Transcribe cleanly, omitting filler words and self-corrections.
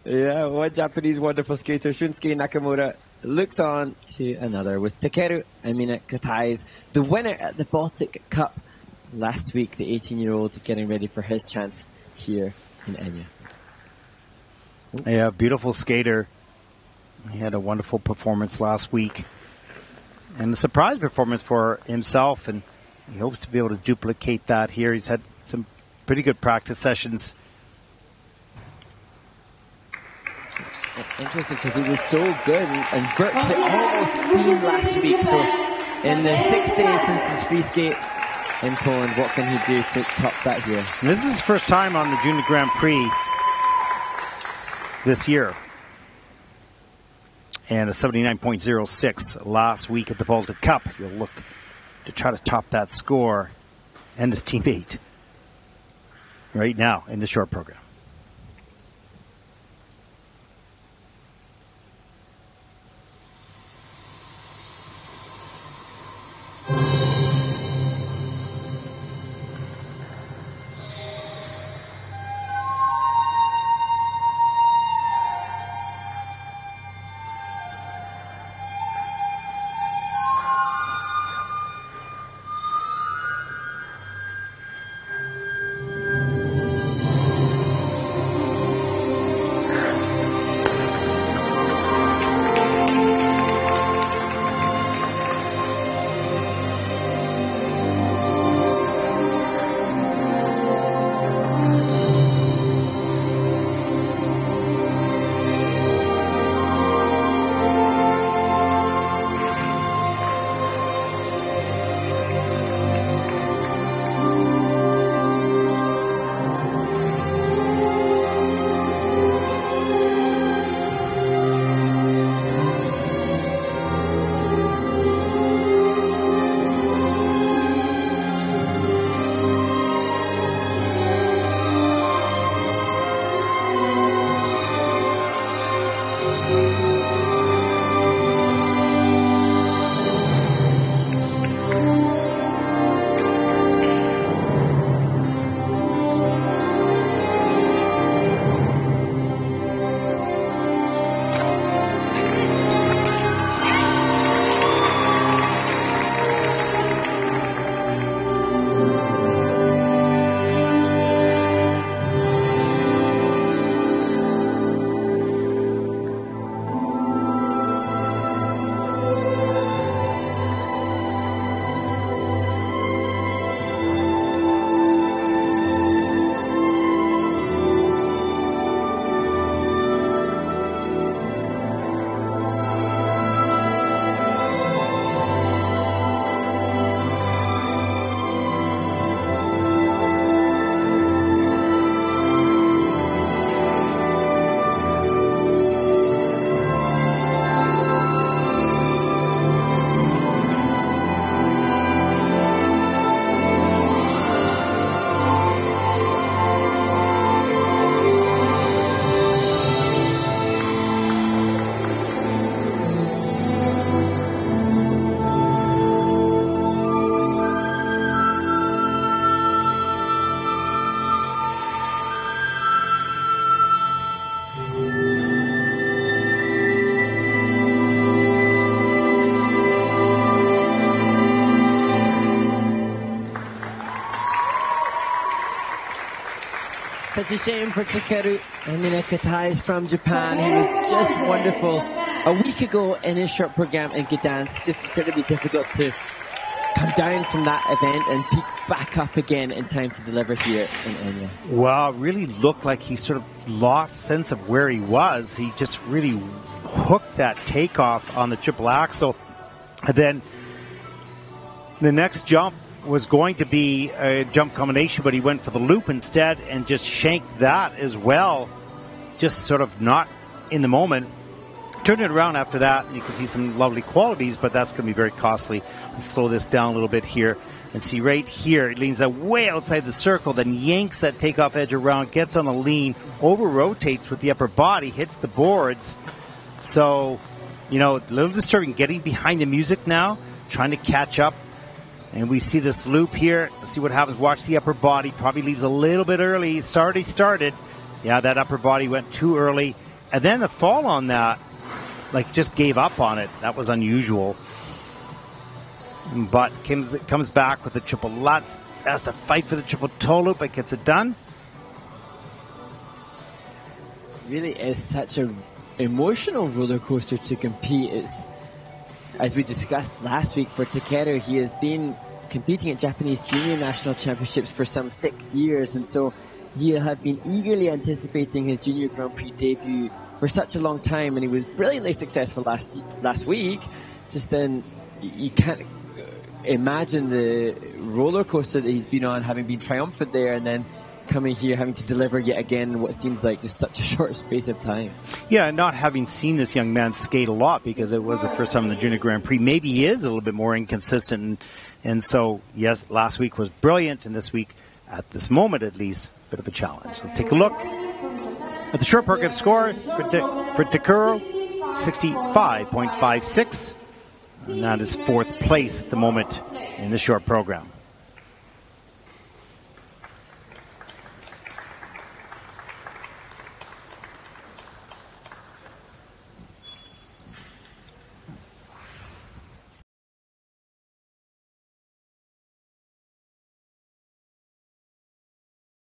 Yeah, one Japanese wonderful skater, Shunsuke Nakamura, looks on to another with Takeru Amine KATAISE, the winner at the Baltic Cup last week, the 18-year-old getting ready for his chance here in Egna. Yeah, beautiful skater. He had a wonderful performance last week. And a surprise performance for himself, and he hopes to be able to duplicate that here. He's had some pretty good practice sessions. Interesting, because he was so good and virtually almost clean last week. So in the 6 days since his free skate in Poland, what can he do to top that here? And this is his first time on the Junior Grand Prix this year. And a 79.06 last week at the Baltic Cup. He'll look to try to top that score and his teammate right now in the short program. Such a shame for Takeru Amine KATAISE from Japan. He was just wonderful a week ago in his short program in Gdansk. Just incredibly difficult to come down from that event and peak back up again in time to deliver here in Egna. Well, it really looked like he sort of lost sense of where he was. He just really hooked that takeoff on the triple axel. And then the next jump was going to be a jump combination, but he went for the loop instead and just shanked that as well. Just sort of not in the moment. Turned it around after that, and you can see some lovely qualities, but that's going to be very costly. Let's slow this down a little bit here and see right here, it leans way outside the circle, then yanks that takeoff edge around, gets on a lean, over-rotates with the upper body, hits the boards. So, you know, a little disturbing. Getting behind the music now, trying to catch up. And we see this loop here. Let's see what happens. Watch the upper body. Probably leaves a little bit early. It's already started. Yeah, that upper body went too early. And then the fall on that, like, just gave up on it. That was unusual. But comes back with the triple Lutz. Has to fight for the triple toe loop, but gets it done. Really is such an emotional roller coaster to compete. It's, as we discussed last week for Takeru, he has been competing at Japanese Junior National Championships for some 6 years, and so he'll have been eagerly anticipating his Junior Grand Prix debut for such a long time, and he was brilliantly successful last week. Just then, you can't imagine the roller coaster that he's been on, having been triumphant there, and then coming here having to deliver yet again in what seems like just such a short space of time. Yeah, not having seen this young man skate a lot because it was the first time in the Junior Grand Prix. Maybe he is a little bit more inconsistent, and so, yes, last week was brilliant, and this week, at this moment at least, a bit of a challenge. Let's take a look at the short program score for Takeru, 65.56, and that is fourth place at the moment in the short program.